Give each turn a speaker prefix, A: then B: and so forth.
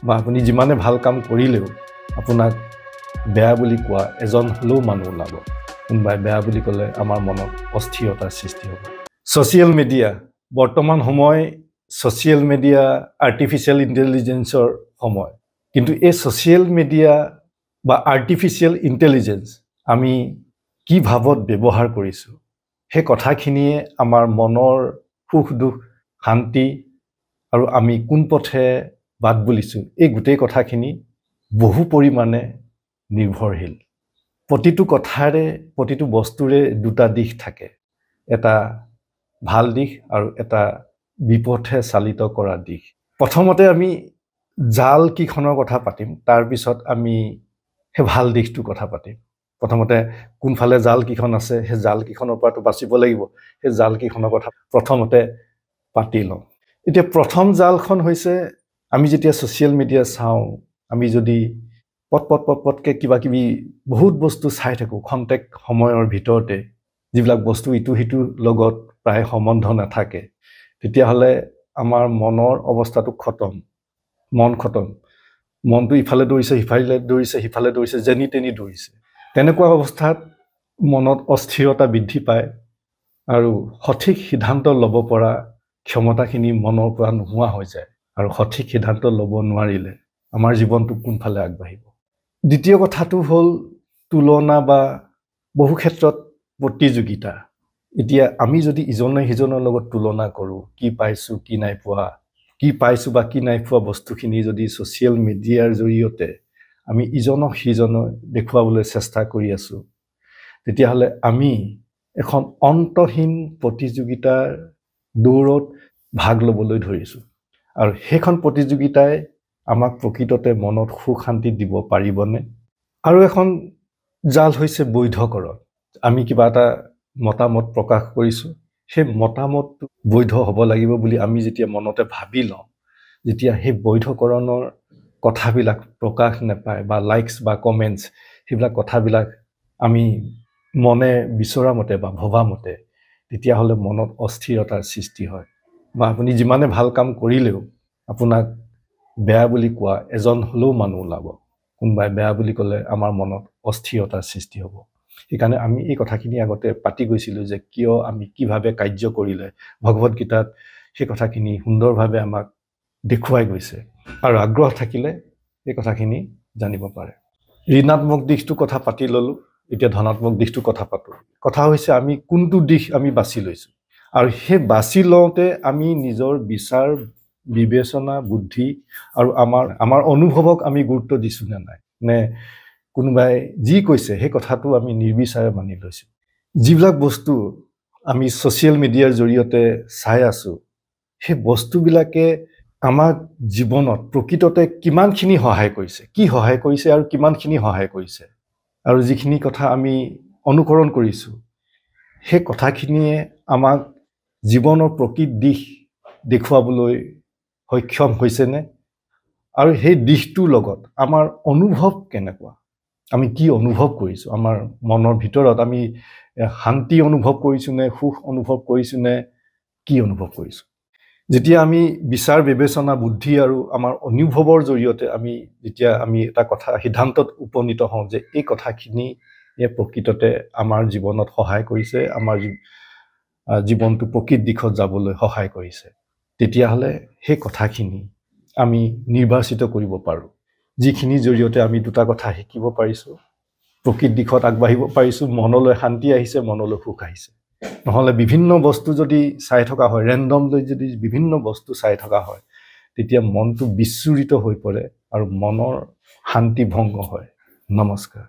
A: বা আপুনি যিমানে ভাল কাম কৰিলেও আপোনাক বেয়া বুলি কোৱা এজন হ'লেও মানুহ ওলাব। কোনোবাই বেয়া বুলি ক'লে আমাৰ মনত অস্থিৰতাৰ সৃষ্টি হ'ব। ছ'চিয়েল মিডিয়া, বৰ্তমান সময় ছ'চিয়েল মিডিয়া আৰ্টিফিচিয়েল ইণ্টেলিজেঞ্চৰ সময়। কিন্তু এই ছ'চিয়েল মিডিয়া বা আৰ্টিফিচিয়েল ইণ্টেলিজেঞ্চ আমি কি ভাৱত ব্যৱহাৰ কৰিছোঁ, সেই কথাখিনিয়ে আমাৰ মনৰ সুখ দুখ, শান্তি আৰু আমি কোন পথে বাট বুলিছোঁ, এই গোটেই কথাখিনি বহু পৰিমাণে নিৰ্ভৰশীল। প্ৰতিটো কথাৰে, প্ৰতিটো বস্তুৰে দুটা দিশ থাকে, এটা ভাল দিশ আৰু এটা বিপথে চালিত কৰা দিশ। প্ৰথমতে আমি জাল কিখনৰ কথা পাতিম, তাৰপিছত আমি সেই ভাল দিশটোৰ কথা পাতিম। প্ৰথমতে কোনফালে জাল কিখন আছে, সেই জাল কিখনৰ পৰাতো বাচিব লাগিব, সেই জাল কিখনৰ কথা প্ৰথমতে পাতি লওঁ। এতিয়া প্ৰথম জালখন হৈছে, আমি যেতিয়া ছ'চিয়েল মিডিয়া চাওঁ, আমি যদি পটকৈ কিবা কিবি বহুত বস্তু চাই থাকোঁ খন্তেক সময়ৰ ভিতৰতে, যিবিলাক বস্তু ইটো সিটোৰ লগত প্ৰায় সম্বন্ধ নাথাকে, তেতিয়াহ'লে আমাৰ মনৰ অৱস্থাটো খতম, মন খতম। মনটো ইফালে দৌৰিছে, সিফালে দৌৰিছে, সিফালে দৌৰিছে, যেনি তেনি দৌৰিছে। তেনেকুৱা অৱস্থাত মনত অস্থিৰতা বৃদ্ধি পায় আৰু সঠিক সিদ্ধান্ত ল'ব পৰা ক্ষমতাখিনি মনৰ পৰা নোহোৱা হৈ যায়। আৰু সঠিক সিদ্ধান্ত ল'ব নোৱাৰিলে আমাৰ জীৱনটো কোনফালে আগবাঢ়িব। দ্বিতীয় কথাটো হ'ল তুলনা বা বহু ক্ষেত্ৰত প্ৰতিযোগিতা। এতিয়া আমি যদি ইজনে সিজনৰ লগত তুলনা কৰোঁ, কি পাইছোঁ, কি নাই পোৱা, কি পাইছোঁ বা কি নাই পোৱা বস্তুখিনি যদি ছ'চিয়েল মিডিয়াৰ জৰিয়তে আমি ইজনক সিজনক দেখুৱাবলৈ চেষ্টা কৰি আছোঁ, তেতিয়াহ'লে আমি এখন অন্তহীন প্ৰতিযোগিতাৰ দৌৰত ভাগ ল'বলৈ ধৰিছোঁ। আৰু সেইখন প্ৰতিযোগিতাই আমাক প্ৰকৃততে মনত সুখ শান্তি দিব পাৰিবনে? আৰু এখন জাল হৈছে বৈধকৰণ। আমি কিবা এটা মতামত প্ৰকাশ কৰিছোঁ, সেই মতামতটো বৈধ হ'ব লাগিব বুলি আমি যেতিয়া মনতে ভাবি লওঁ, যেতিয়া সেই বৈধকৰণৰ কথাবিলাক প্ৰকাশ নাপায় বা লাইকছ বা কমেণ্টছ, সেইবিলাক কথাবিলাক আমি মনে বিচৰা মতে বা ভবা মতে, তেতিয়াহ'লে মনত অস্থিৰতাৰ সৃষ্টি হয়। বা আপুনি যিমানে ভাল কাম কৰিলেও আপোনাক বেয়া বুলি কোৱা এজন হ'লেও মানুহ ওলাব। কোনোবাই বেয়া বুলি ক'লে আমাৰ মনত অস্থিৰতাৰ সৃষ্টি হ'ব। সেইকাৰণে আমি এই কথাখিনি আগতে পাতি গৈছিলোঁ যে কিয় আমি কিভাৱে কাৰ্য কৰিলে ভগৱত গীতাত সেই কথাখিনি সুন্দৰভাৱে আমাক দেখুৱাই গৈছে। আৰু আগ্ৰহ থাকিলে এই কথাখিনি জানিব পাৰে। ঋণাত্মক দিশটো কথা পাতি ল'লোঁ, এতিয়া ধনাত্মক দিশটো কথা পাতোঁ। কথা হৈছে আমি কোনটো দিশ আমি বাছি লৈছোঁ, আৰু সেই বাছি লওঁতে আমি নিজৰ বিচাৰ বিবেচনা বুদ্ধি আৰু আমাৰ অনুভৱক আমি গুৰুত্ব দিছোঁ নে নাই, নে কোনোবাই যি কৈছে সেই কথাটো আমি নিৰ্বিচাৰে মানি লৈছোঁ। যিবিলাক বস্তু আমি ছ'চিয়েল মিডিয়াৰ জৰিয়তে চাই আছোঁ, সেই বস্তুবিলাকে আমাক জীৱনত প্ৰকৃততে কিমানখিনি সহায় কৰিছে, কি সহায় কৰিছে আৰু কিমানখিনি সহায় কৰিছে, আৰু যিখিনি কথা আমি অনুকৰণ কৰিছোঁ, সেই কথাখিনিয়ে আমাক জীৱনৰ প্ৰকৃত দিশ দেখুৱাবলৈ সক্ষম হৈছেনে, আৰু সেই দিশটোৰ লগত আমাৰ অনুভৱ কেনেকুৱা, আমি কি অনুভৱ কৰিছোঁ, আমাৰ মনৰ ভিতৰত আমি শান্তি অনুভৱ কৰিছোঁ নে, সুখ অনুভৱ কৰিছোঁ নে, কি অনুভৱ কৰিছোঁ। যেতিয়া আমি বিচাৰ বিবেচনা বুদ্ধি আৰু আমাৰ অনুভৱৰ জৰিয়তে যেতিয়া আমি এটা কথা সিদ্ধান্তত উপনীত হওঁ যে এই কথাখিনি প্ৰকৃততে আমাৰ জীৱনত সহায় কৰিছে, আমাৰ জীৱনটো প্ৰকৃত দিশত যাবলৈ সহায় কৰিছে, তেতিয়াহ'লে সেই কথাখিনি আমি নিৰ্বাচিত কৰিব পাৰোঁ, যিখিনিৰ জৰিয়তে আমি দুটা কথা শিকিব পাৰিছোঁ, প্ৰকৃত দিশত আগবাঢ়িব পাৰিছোঁ, মনলৈ শান্তি আহিছে, মনলৈ সুখ আহিছে। নহ'লে বিভিন্ন বস্তু যদি চাই থকা হয়, ৰেণ্ডমলি যদি বিভিন্ন বস্তু চাই থকা হয়, তেতিয়া মনটো বিচূৰিত হৈ পৰে আৰু মনৰ শান্তি ভংগ হয়। নমস্কাৰ।